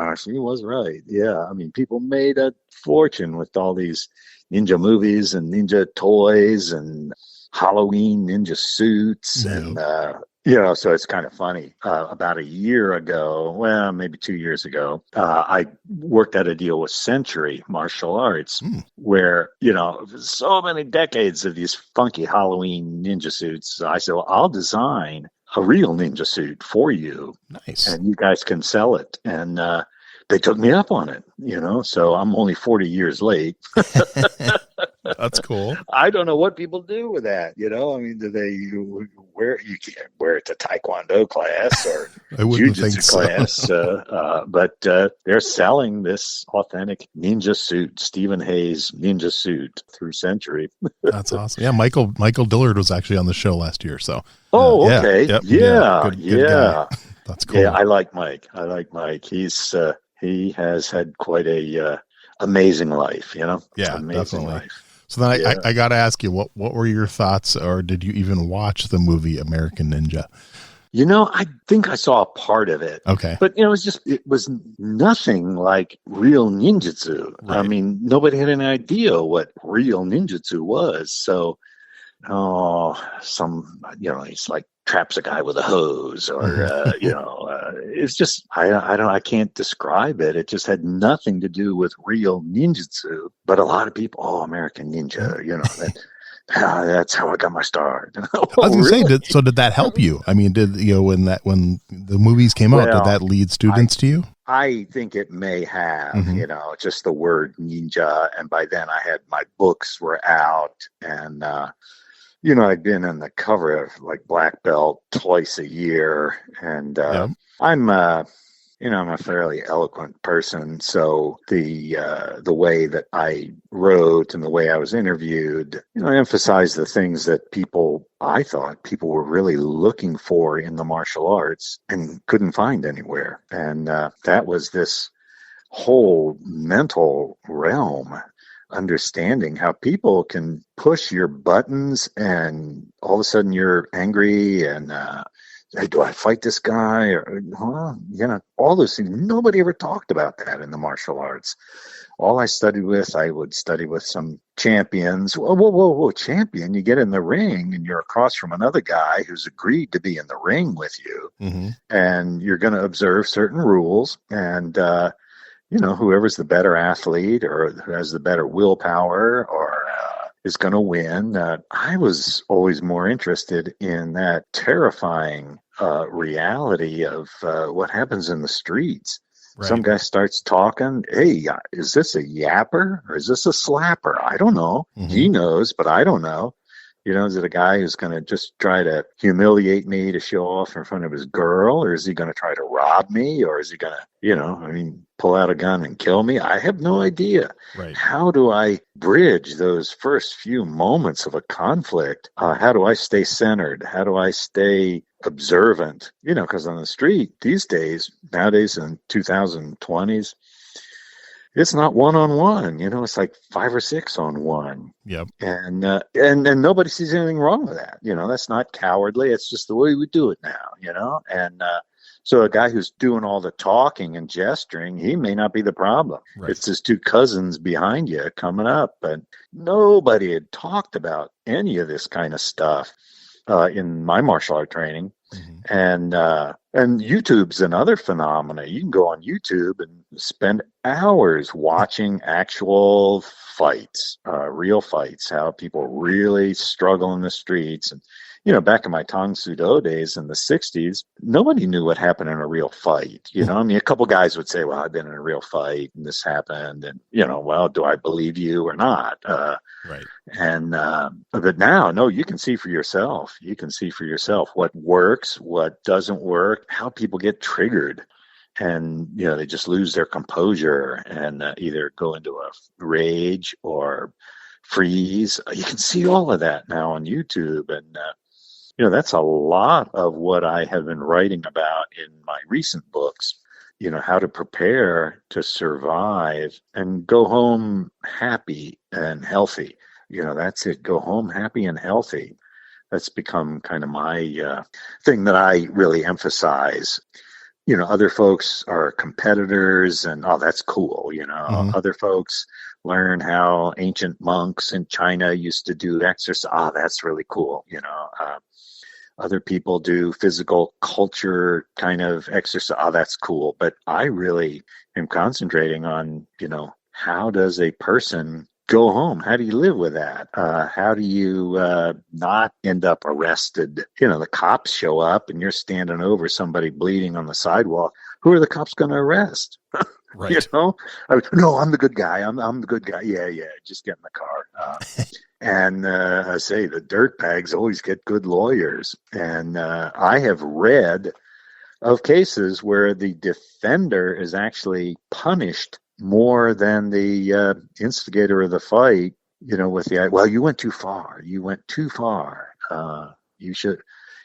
B: Yeah. I mean, people made a fortune with all these ninja movies and ninja toys and Halloween ninja suits. And, so it's kind of funny. About a year ago, well, maybe 2 years ago, I worked out a deal with Century Martial Arts where, so many decades of these funky Halloween ninja suits. I said, well, I'll design a real ninja suit for you.
A: Nice.
B: And you guys can sell it. And they took me up on it, so I'm only 40 years late.
A: That's cool.
B: I don't know what people do with that. I mean, do they you can't wear it to Taekwondo class or Jiu-Jitsu class, but they're selling this authentic ninja suit, Stephen Hayes ninja suit, through Century.
A: That's awesome. Yeah, Michael Dillard was actually on the show last year. So.
B: Okay.
A: Yep,
B: yeah.
A: Good guy. That's cool.
B: Yeah, I like Mike. He has had quite a amazing life.
A: Yeah,
B: amazing
A: definitely.
B: Life.
A: So then I got to ask you, what were your thoughts, or did you even watch the movie American Ninja?
B: I think I saw a part of it.
A: Okay.
B: But, it was nothing like real ninjutsu.
A: Right.
B: I mean, nobody had any idea what real ninjutsu was. So, he's like traps a guy with a hose, or, it's just, I can't describe it. It just had nothing to do with real ninjutsu. But a lot of people, American Ninja, that's how I got my start.
A: I was going to say, did that help you? I mean, when the movies came out, did that lead students to you?
B: I think it may have, just the word ninja. And by then my books were out, and, I'd been on the cover of like Black Belt twice a year, and I'm a fairly eloquent person, so the way that I wrote and the way I was interviewed, emphasized the things that I thought people were really looking for in the martial arts and couldn't find anywhere, and that was this whole mental realm. Understanding how people can push your buttons and all of a sudden you're angry and Hey, do I fight this guy? Or, well, all those things. Nobody ever talked about that in the martial arts. All I would study with some champions. Whoa, whoa, whoa, whoa, champion. You get in the ring and you're across from another guy who's agreed to be in the ring with you.
A: Mm-hmm.
B: And you're going to observe certain rules. And, whoever's the better athlete or who has the better willpower or is going to win. I was always more interested in that terrifying reality of what happens in the streets.
A: Right.
B: Some guy starts talking. Hey, is this a yapper or is this a slapper? I don't know.
A: Mm-hmm.
B: He knows, but I don't know. Is it a guy who's going to just try to humiliate me to show off in front of his girl? Or is he going to try to rob me? Or is he going to, pull out a gun and kill me? I have no idea.
A: Right.
B: How do I bridge those first few moments of a conflict? How do I stay centered? How do I stay observant? Because on the street nowadays in 2020s, it's not one-on-one, it's like 5 or 6 on one.
A: Yep.
B: And nobody sees anything wrong with that. That's not cowardly. It's just the way we do it now, and so a guy who's doing all the talking and gesturing, he may not be the problem.
A: Right.
B: It's his 2 cousins behind you coming up. But nobody had talked about any of this kind of stuff in my martial art training.
A: Mm-hmm.
B: And YouTube's another phenomena. You can go on YouTube and spend hours watching actual fights, real fights, how people really struggle in the streets. And, back in my Tang Soo Do days in the 60s, nobody knew what happened in a real fight. A couple guys would say, well, I've been in a real fight and this happened. And, well, do I believe you or not?
A: Right.
B: And but now, no, you can see for yourself. You can see for yourself what works, what doesn't work, how people get triggered. And, they just lose their composure and either go into a rage or freeze. You can see all of that now on YouTube. And, that's a lot of what I have been writing about in my recent books. How to prepare to survive and go home happy and healthy. That's it. Go home happy and healthy. That's become kind of my thing that I really emphasize. Other folks are competitors and, oh, that's cool.
A: Mm-hmm.
B: Other folks learn how ancient monks in China used to do exercise. Oh, that's really cool. Other people do physical culture kind of exercise. Oh, that's cool. But I really am concentrating on, how does a person go home? How do you live with that? How do you not end up arrested? The cops show up and you're standing over somebody bleeding on the sidewalk. Who are the cops going to arrest?
A: Right.
B: No, I'm the good guy. I'm the good guy. Yeah. Just get in the car. And I say the dirtbags always get good lawyers. And I have read of cases where the defender is actually punished more than the instigator of the fight, with the, well, you went too far. You went too far. You should,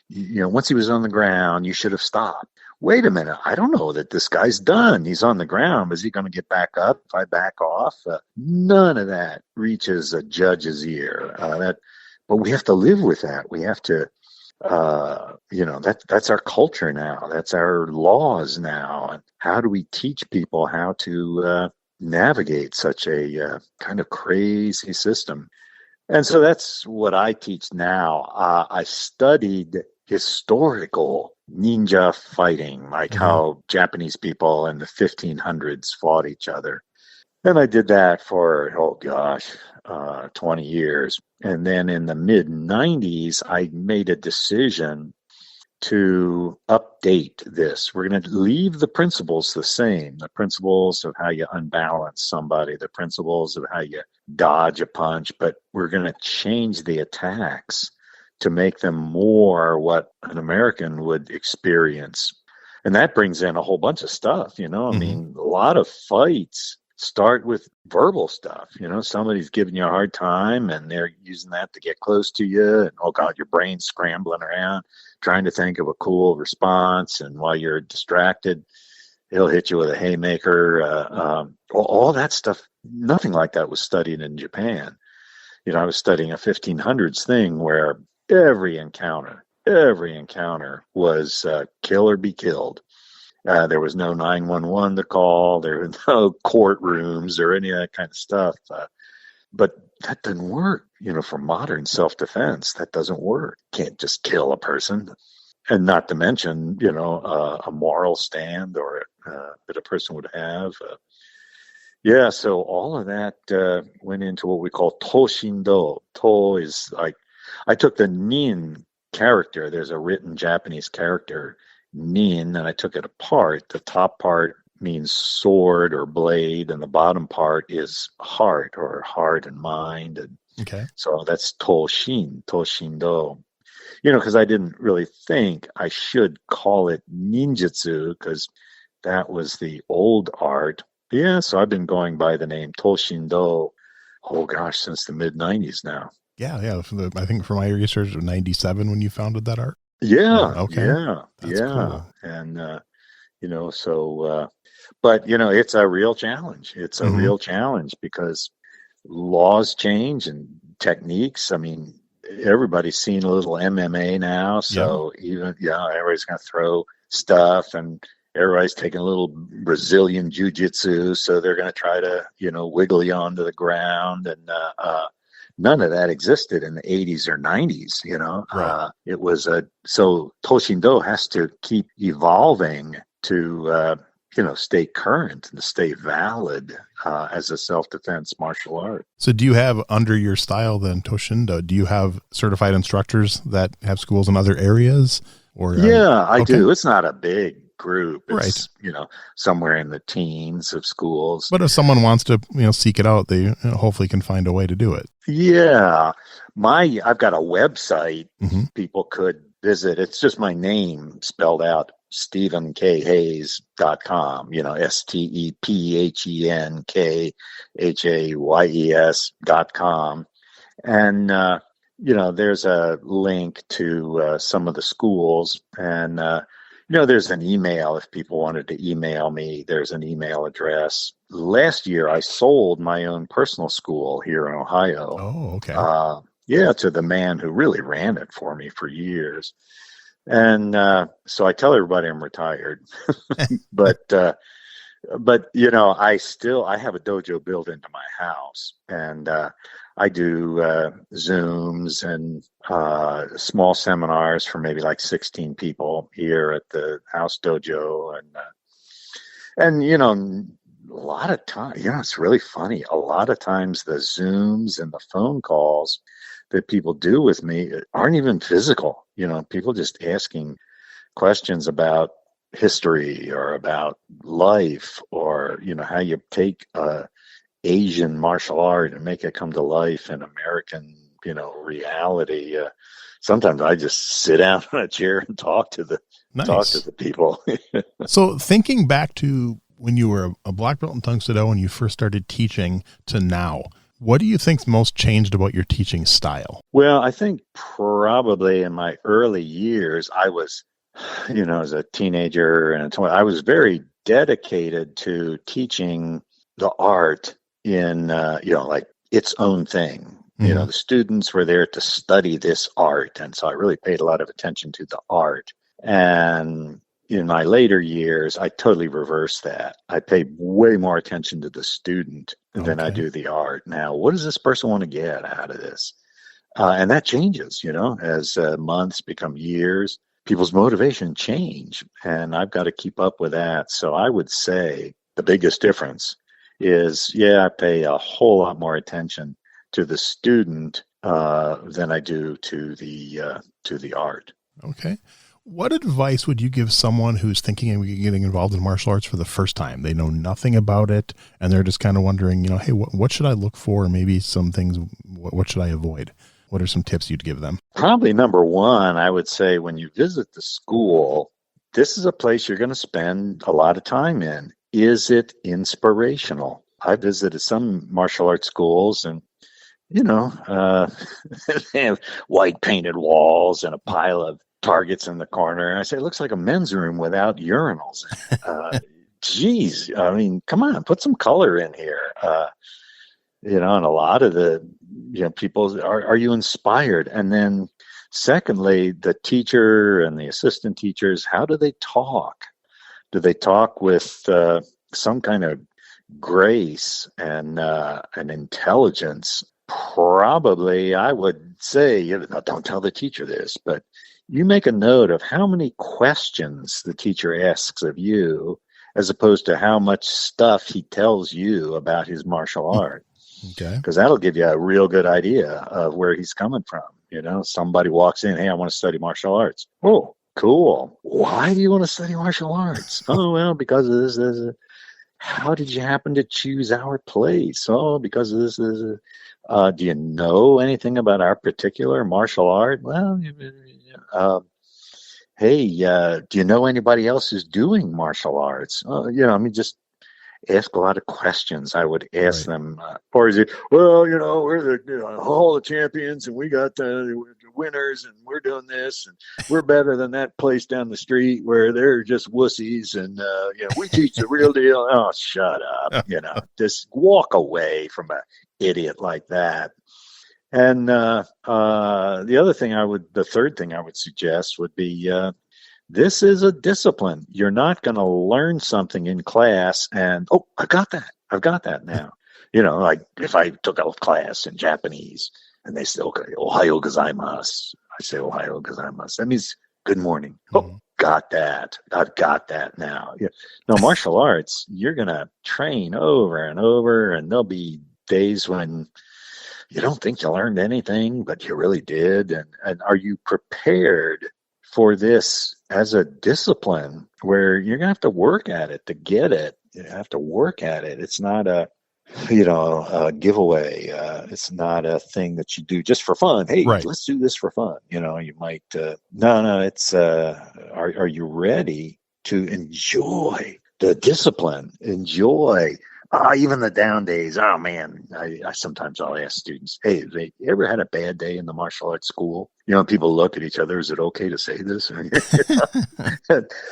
B: once he was on the ground, you should have stopped. Wait a minute. I don't know that this guy's done. He's on the ground. Is he going to get back up if I back off? None of that reaches a judge's ear. But we have to live with that. We have to, that's our culture now. That's our laws now. And how do we teach people how to navigate such a kind of crazy system? And so that's what I teach now. I studied historical ninja fighting, like how Japanese people in the 1500s fought each other. And I did that for, 20 years. And then in the mid-90s, I made a decision to update this. We're going to leave the principles the same, the principles of how you unbalance somebody, the principles of how you dodge a punch, but we're going to change the attacks to make them more what an American would experience. And that brings in a whole bunch of stuff, I mean, a lot of fights start with verbal stuff. Somebody's giving you a hard time and they're using that to get close to you. And, oh God, your brain's scrambling around, trying to think of a cool response. And while you're distracted, he'll hit you with a haymaker. All that stuff, nothing like that was studied in Japan. I was studying a 1500s thing where every encounter every encounter was kill or be killed. There was no 911 to call. There were no courtrooms or any of that kind of stuff. But that doesn't work, for modern self-defense. That doesn't work. Can't just kill a person. And not to mention, a moral stand or that a person would have. Yeah, so all of that went into what we call To-Shin-Do. To is like, I took the nin character. There's a written Japanese character, nin, and I took it apart. The top part means sword or blade, and the bottom part is heart or heart and mind. And
A: Okay.
B: so that's To-Shin-Do. Because I didn't really think I should call it ninjutsu because that was the old art. Yeah, so I've been going by the name To-Shin-Do, oh gosh, since the mid-90s now.
A: Yeah. I think for my research, it was 97 when you founded that art.
B: Yeah,
A: Okay. That's cool.
B: And, but, it's a real challenge. It's a real challenge because laws change and techniques. I mean, everybody's seen a little MMA now, so everybody's going to throw stuff, and everybody's taking a little Brazilian jiu-jitsu, so they're going to try to, wiggle you onto the ground, and none of that existed in the 80s or 90s.
A: Right.
B: It was so To-Shin-Do has to keep evolving to stay current and stay valid as a self-defense martial art.
A: So do you have under your style then, To-Shin-Do, do you have certified instructors that have schools in other areas? Or
B: I do. It's not a big group. It's,
A: right.
B: Somewhere in the teens of schools.
A: But if someone wants to, seek it out, they hopefully can find a way to do it.
B: Yeah. I've got a website people could visit. It's just my name spelled out, StephenKHayes.com, StephenKHayes.com. And, there's a link to some of the schools, and, there's an email if people wanted to email me. There's an email address. Last year, I sold my own personal school here in Ohio.
A: Oh, okay.
B: To the man who really ran it for me for years. And so I tell everybody I'm retired, but I have a dojo built into my house, and I do Zooms and small seminars for maybe like 16 people here at the house dojo, and a lot of time, it's really funny. A lot of times the Zooms and the phone calls that people do with me aren't even physical. People just asking questions about history or about life, or how you take Asian martial art and make it come to life in American, reality. Sometimes I just sit down in a chair and talk to the people.
A: So thinking back to when you were a black belt in Tang-Soo-Do and you first started teaching to now, what do you think's most changed about your teaching style?
B: Well, I think probably in my early years, I was, as a teenager and I was very dedicated to teaching the art in, like its own thing. The students were there to study this art. And so I really paid a lot of attention to the art. And in my later years, I totally reversed that. I pay way more attention to the student than I do the art. Now, what does this person want to get out of this? And that changes, as months become years, people's motivation change. And I've got to keep up with that. So I would say the biggest difference is, I pay a whole lot more attention to the student than I do to the art.
A: Okay. What advice would you give someone who's thinking of getting involved in martial arts for the first time? They know nothing about it, and they're just kind of wondering, hey, what should I look for? Maybe some things, what should I avoid? What are some tips you'd give them?
B: Probably number one, I would say when you visit the school, this is a place you're going to spend a lot of time in. Is it inspirational? I visited some martial arts schools, and they have white painted walls and a pile of targets in the corner. And I say, it looks like a men's room without urinals. Geez, I mean, come on, put some color in here. And a lot of the, people, are you inspired? And then Secondly, the teacher and the assistant teachers, how do they talk? Do they talk with some kind of grace and intelligence? Probably, I would say, don't tell the teacher this, but you make a note of how many questions the teacher asks of you as opposed to how much stuff he tells you about his martial art.
A: Okay.
B: Because that'll give you a real good idea of where he's coming from. Somebody walks in, hey, I want to study martial arts. Oh, cool. Why do you want to study martial arts? Oh, well, because of this. How did you happen to choose our place? Oh, because of this. Do you know anything about our particular martial art? Well, hey, do you know anybody else who's doing martial arts? Just ask a lot of questions. I would ask them, or is it, well, we're the Hall of Champions and we got the winners and we're doing this and we're better than that place down the street where they're just wussies and, we teach the real deal. Oh, shut up. Just walk away from an idiot like that. And the third thing I would suggest would be, this is a discipline. You're not going to learn something in class and, oh, I've got that now. Like if I took a class in Japanese and they say, okay, Ohayo gozaimasu. I say, Ohayo gozaimasu. That means good morning. Oh, got that. I've got that now. Yeah. No, martial arts, you're going to train over and over, and there'll be days when you don't think you learned anything, but you really did. And are you prepared for this as a discipline where you're going to have to work at it to get it? You have to work at it. It's not a giveaway. It's not a thing that you do just for fun. Hey, let's do this for fun. You might, it's, are you ready to enjoy the discipline? Enjoy even the down days. Oh man, I sometimes I'll ask students, hey, have they ever had a bad day in the martial arts school? People look at each other. Is it okay to say this? And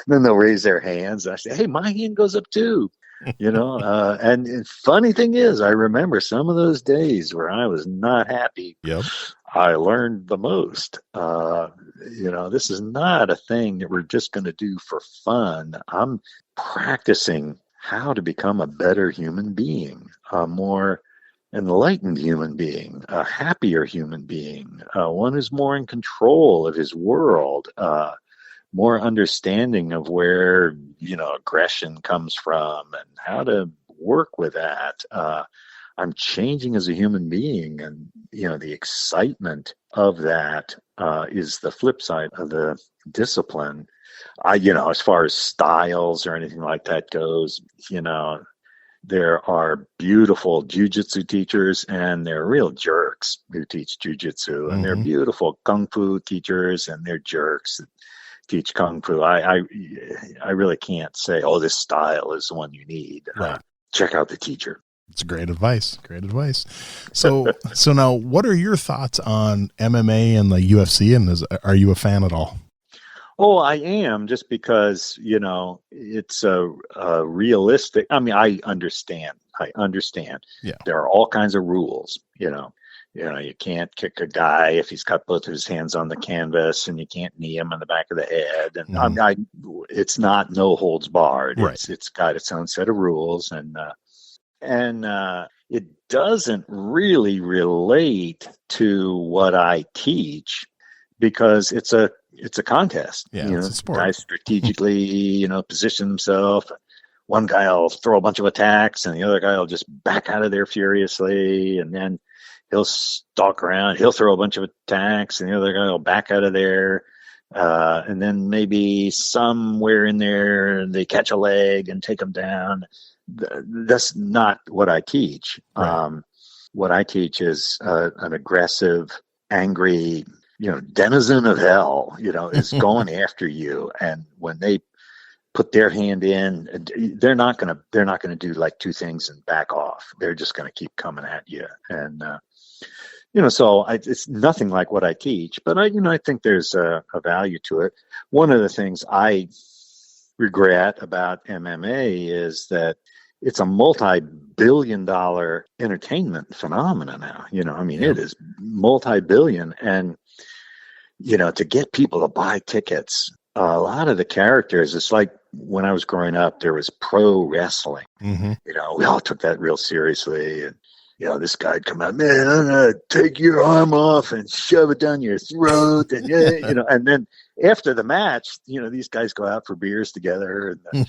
B: then they'll raise their hands. I say, hey, my hand goes up too. And funny thing is, I remember some of those days where I was not happy.
A: Yep.
B: I learned the most. This is not a thing that we're just going to do for fun. I'm practicing how to become a better human being, a more enlightened human being, a happier human being, one who's more in control of his world, more understanding of where, aggression comes from and how to work with that. I'm changing as a human being, and, the excitement of that is the flip side of the discipline. As far as styles or anything like that goes, there are beautiful jujitsu teachers and they're real jerks who teach jujitsu, and they're beautiful kung fu teachers and they're jerks that teach kung fu. I really can't say, oh, this style is the one you need. Check out the teacher.
A: It's great advice. Great advice. So now, what are your thoughts on MMA and the UFC? And are you a fan at all?
B: Oh, I am, just because, it's a realistic. I mean, I understand. Yeah. There are all kinds of rules, you can't kick a guy if he's got both of his hands on the canvas, and you can't knee him in the back of the head. And it's not no holds barred. It's got its own set of rules, and it doesn't really relate to what I teach because it's a contest.
A: Yeah, it's a sport.
B: Guys strategically, position himself. One guy will throw a bunch of attacks, and the other guy will just back out of there furiously, and then he'll stalk around. He'll throw a bunch of attacks, and the other guy will back out of there. And then maybe somewhere in there they catch a leg and take him down. That's not what I teach. Right. What I teach is an aggressive, angry, denizen of hell, is going after you. And when they put their hand in, they're not going to do like two things and back off. They're just going to keep coming at you. And, so it's nothing like what I teach, but I think there's a value to it. One of the things I regret about MMA is that it's a multi-billion-dollar entertainment phenomenon now. It is multi-billion, and to get people to buy tickets. A lot of the characters, it's like when I was growing up, there was pro wrestling.
A: Mm-hmm.
B: We all took that real seriously. And, this guy'd come out, man, I'm going to take your arm off and shove it down your throat. And, and then after the match, these guys go out for beers together. And,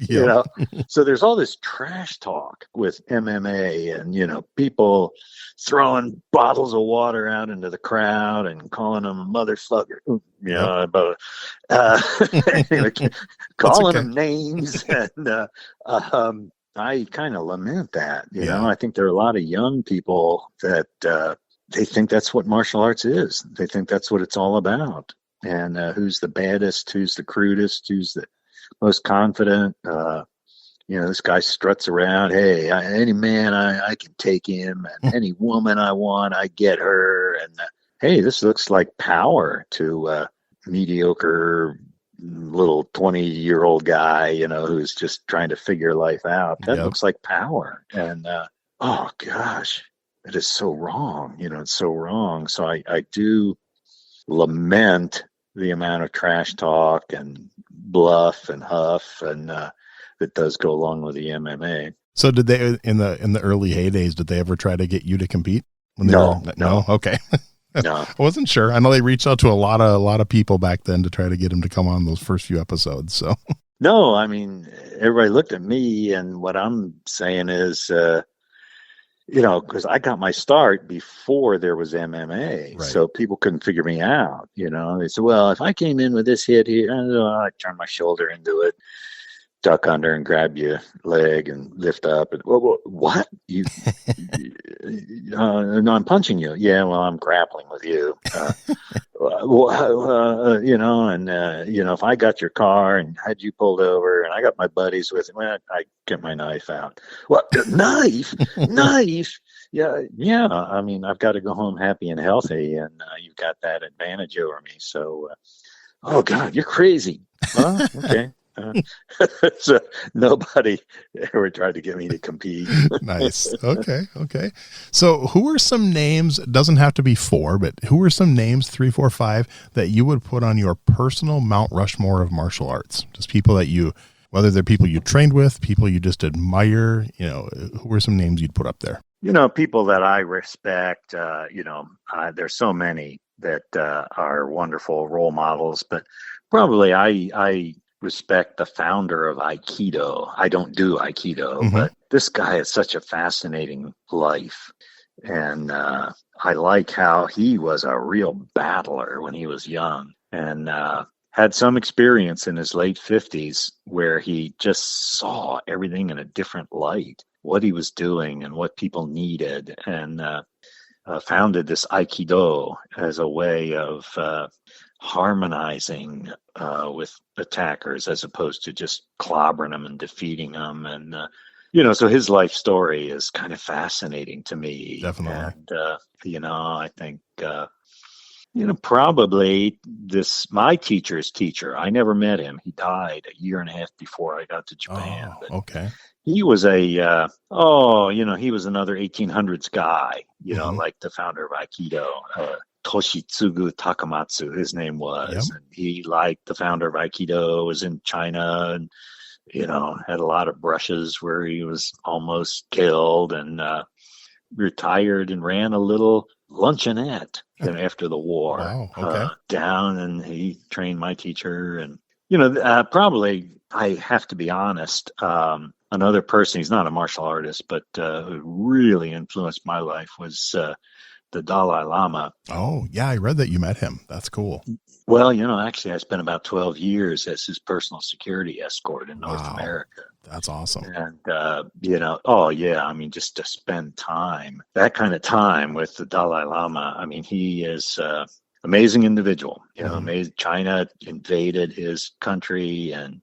A: Yep.
B: So there's all this trash talk with MMA and, people throwing bottles of water out into the crowd and calling them a motherfucker, but anyway, calling them names. And I kind of lament that, I think there are a lot of young people that they think that's what martial arts is. They think that's what it's all about. And who's the baddest, who's the crudest, who's the most confident. This guy struts around. Hey, any man, I can take him, and any woman I want, I get her. And hey, this looks like power to mediocre little 20-year-old guy, who's just trying to figure life out. That looks like power. And oh gosh, it is so wrong. It's so wrong. So I do lament the amount of trash talk and bluff and huff and that does go along with the MMA.
A: So did they in the early heydays, did they ever try to get you to compete?
B: No.
A: Okay.
B: No.
A: I wasn't sure. I know they reached out to a lot of people back then to try to get him to come on those first few episodes. So
B: no, I mean, everybody looked at me, and what I'm saying is, because I got my start before there was MMA, so people couldn't figure me out. They said, well, if I came in with this hit here, I turn my shoulder into it, duck under and grab your leg and lift up. And what? No, I'm punching you. Yeah, well, I'm grappling with you. If I got your car and had you pulled over and I got my buddies with me, I get my knife out. What? Knife? Knife? Yeah. I mean, I've got to go home happy and healthy, and you've got that advantage over me. So, oh God, you're crazy. Well, okay. So nobody ever tried to get me to compete.
A: Nice. Okay. So who are some names, it doesn't have to be 4, but who are some names, 3, 4, 5, that you would put on your personal Mount Rushmore of martial arts? Just people that whether they're people you trained with, people you just admire, who are some names you'd put up there?
B: People that I respect, there's so many that are wonderful role models, but probably I respect the founder of Aikido. I don't do Aikido, but this guy has such a fascinating life. And I like how he was a real battler when he was young and had some experience in his late 50s where he just saw everything in a different light, what he was doing and what people needed, and founded this Aikido as a way of harmonizing with attackers as opposed to just clobbering them and defeating them. And so his life story is kind of fascinating to me.
A: Definitely.
B: And I think probably my teacher's teacher, I never met him. He died a year and a half before I got to Japan.
A: Okay.
B: He was he was another 1800s guy, like the founder of Aikido, Toshitsugu Takamatsu, his name was.
A: Yep.
B: And he, like the founder of Aikido, was in China and, had a lot of brushes where he was almost killed, and retired and ran a little luncheonette after the war.
A: Wow. Okay.
B: Down, and he trained my teacher. And, probably, I have to be honest, another person, he's not a martial artist, but who really influenced my life was the Dalai Lama.
A: Oh, yeah, I read that you met him. That's cool.
B: Well, actually, I spent about 12 years as his personal security escort in North America.
A: That's awesome.
B: And, just to spend that kind of time with the Dalai Lama. I mean, he is amazing individual. Amazing. China invaded his country, and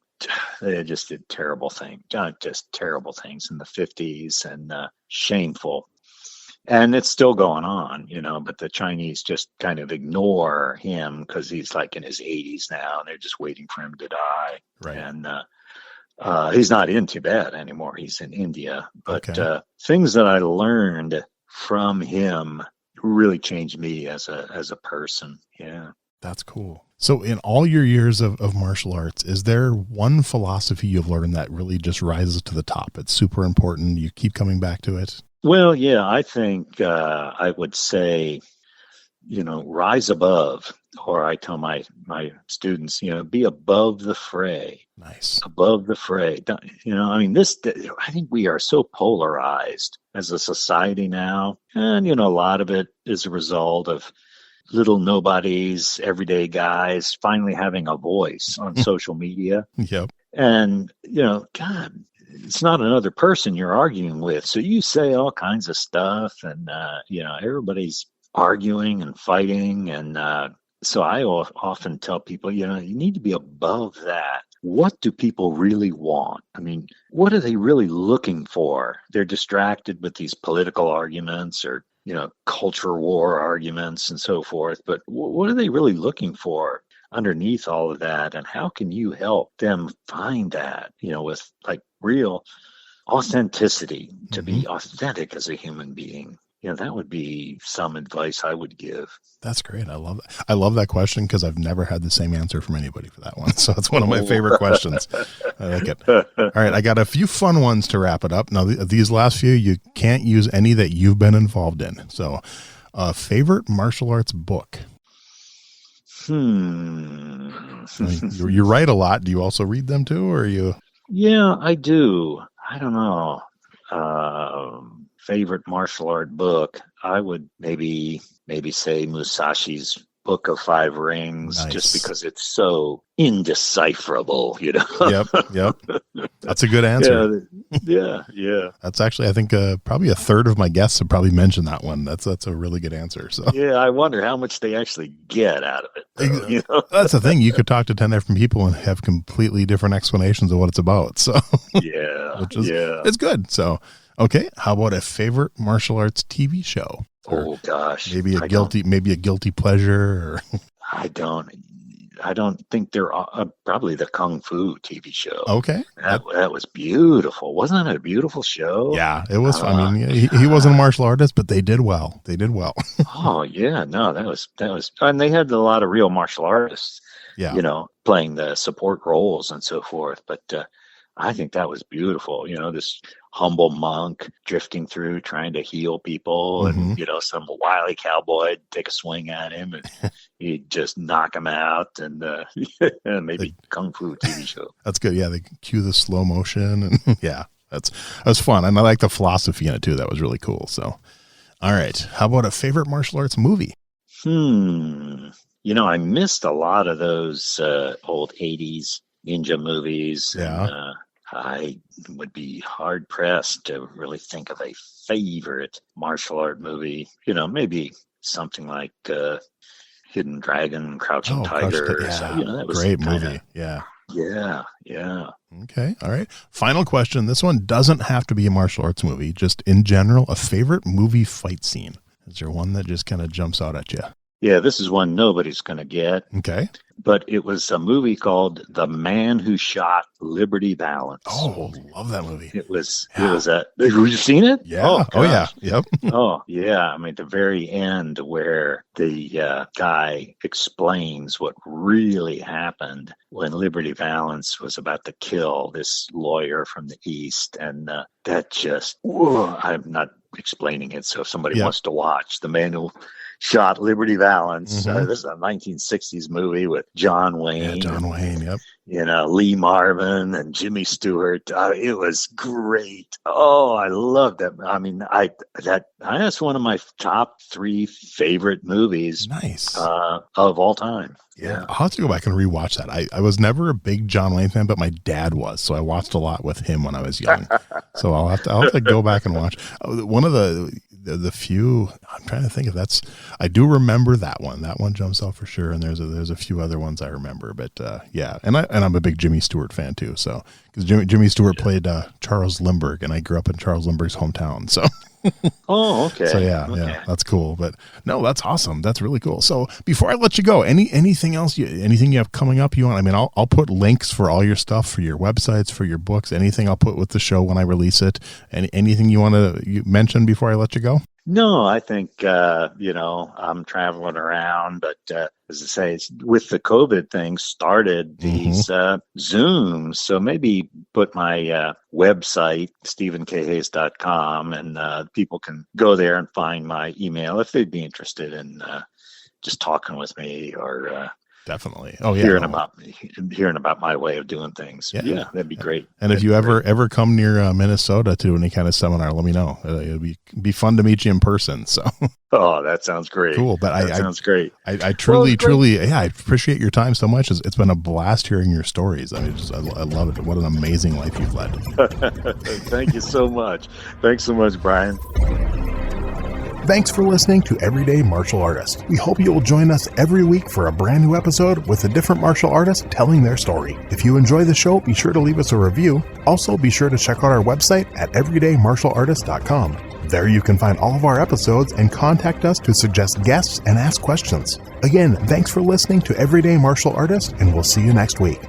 B: they just did terrible things in the 50s, and shameful. And it's still going on, but the Chinese just kind of ignore him because he's like in his 80s now, and they're just waiting for him to die.
A: Right.
B: And he's not in Tibet anymore. He's in India. But
A: okay.
B: Things that I learned from him really changed me as a person. Yeah.
A: That's cool. So in all your years of martial arts, is there one philosophy you've learned that really just rises to the top? It's super important. You keep coming back to it.
B: Well, yeah, I think I would say, rise above, or I tell my students, be above the fray.
A: Nice.
B: Above the fray. I think we are so polarized as a society now. And, a lot of it is a result of little nobodies, everyday guys finally having a voice on social media.
A: Yep.
B: And, God, it's not another person you're arguing with. So you say all kinds of stuff and, everybody's arguing and fighting. And so I often tell people, you need to be above that. What do people really want? I mean, what are they really looking for? They're distracted with these political arguments or, culture war arguments and so forth. But what are they really looking for underneath all of that? And how can you help them find that, with like real authenticity, to be authentic as a human being? That would be some advice I would give.
A: That's great. I love that. I love that question because I've never had the same answer from anybody for that one. So it's one of my favorite questions. I like it. All right. I got a few fun ones to wrap it up. Now, these last few, you can't use any that you've been involved in. So favorite martial arts book?
B: You
A: write a lot. Do you also read them too, or are you?
B: Yeah, I do. I don't know. Favorite martial art book, I would maybe say Musashi's Book of Five Rings. Nice. Just because it's so indecipherable,
A: Yep. That's a good answer.
B: Yeah.
A: That's actually, I think, probably a third of my guests have probably mentioned that one. That's a really good answer. So
B: yeah, I wonder how much they actually get out of it. Though,
A: That's the thing. You could talk to 10 different people and have completely different explanations of what it's about. So it's good. So. Okay, how about a favorite martial arts TV show?
B: Oh gosh,
A: maybe a guilty pleasure. Or
B: I don't think there are probably the Kung Fu TV show.
A: Okay,
B: that was beautiful. Wasn't that a beautiful show?
A: Yeah, it was. I mean, he wasn't a martial artist, but they did well.
B: Oh yeah, no, that was, and they had a lot of real martial artists.
A: Yeah,
B: playing the support roles and so forth. But I think that was beautiful. This humble monk drifting through trying to heal people, and some wily cowboy take a swing at him and he'd just knock him out, and maybe Kung Fu TV show.
A: That's good. Yeah, they cue the slow motion, and that was fun, and I like the philosophy in it too. That was really cool. So, all right, how about a favorite martial arts movie?
B: I missed a lot of those old 80s ninja movies.
A: Yeah.
B: And, I would be hard pressed to really think of a favorite martial art movie. Maybe something like Hidden Dragon, Crouching Tiger.
A: That was great movie. Yeah. Okay. All right. Final question. This one doesn't have to be a martial arts movie. Just in general, a favorite movie fight scene. Is there one that just kind of jumps out at you?
B: Yeah, this is one nobody's going to get.
A: Okay.
B: But it was a movie called The Man Who Shot Liberty Valance.
A: Oh, love that movie.
B: It was have you seen it?
A: Yeah. Oh yeah. Yep.
B: Oh yeah. I mean, at the very end where the guy explains what really happened when Liberty Valance was about to kill this lawyer from the East. And that just, I'm not explaining it. So if somebody wants to watch The Man Who Shot Liberty Valance. This is a 1960s movie with John Wayne.
A: Yeah, John Wayne, yep.
B: Lee Marvin and Jimmy Stewart. It was great. Oh, I loved that. I mean, that's one of my top 3 favorite movies.
A: Nice.
B: Of all time. Yeah.
A: I'll have to go back and rewatch that. I was never a big John Wayne fan, but my dad was, so I watched a lot with him when I was young. So I'll have to go back and watch. One of the few, I'm trying to think if that's, I do remember that one. That one jumps out for sure, and there's a few other ones I remember, but and I'm a big Jimmy Stewart fan too. So because Jimmy Stewart played Charles Lindbergh, and I grew up in Charles Lindbergh's hometown. So.
B: Oh, okay.
A: So yeah, that's cool. But no, that's awesome. That's really cool. So before I let you go, anything else anything you have coming up you want? I mean, I'll put links for all your stuff, for your websites, for your books, anything I'll put with the show when I release it. And anything you want to mention before I let you go?
B: No, I think, I'm traveling around, but as I say, it's, with the COVID thing, started
A: Hmm.
B: these Zooms. So maybe put my website, stephenkhays.com, and people can go there and find my email if they'd be interested in just talking with me or
A: Definitely. Oh yeah.
B: hearing
A: No.
B: about my way of doing things.
A: Yeah.
B: Yeah, that'd be great.
A: And if
B: That'd
A: you
B: be great.
A: ever come near Minnesota to do any kind of seminar, let me know. It'd be fun to meet you in person. So
B: Oh, that sounds great.
A: cool. But
B: That sounds great.
A: I
B: Well, it's
A: truly,
B: great.
A: yeah, I appreciate your time so much. It's been a blast hearing your stories. I mean, I love it. What an amazing life you've led.
B: Thank you so much. Thanks so much, Brian.
A: Thanks for listening to Everyday Martial Artist. We hope you will join us every week for a brand new episode with a different martial artist telling their story. If you enjoy the show, be sure to leave us a review. Also, be sure to check out our website at everydaymartialartist.com. There you can find all of our episodes and contact us to suggest guests and ask questions. Again, thanks for listening to Everyday Martial Artist, and we'll see you next week.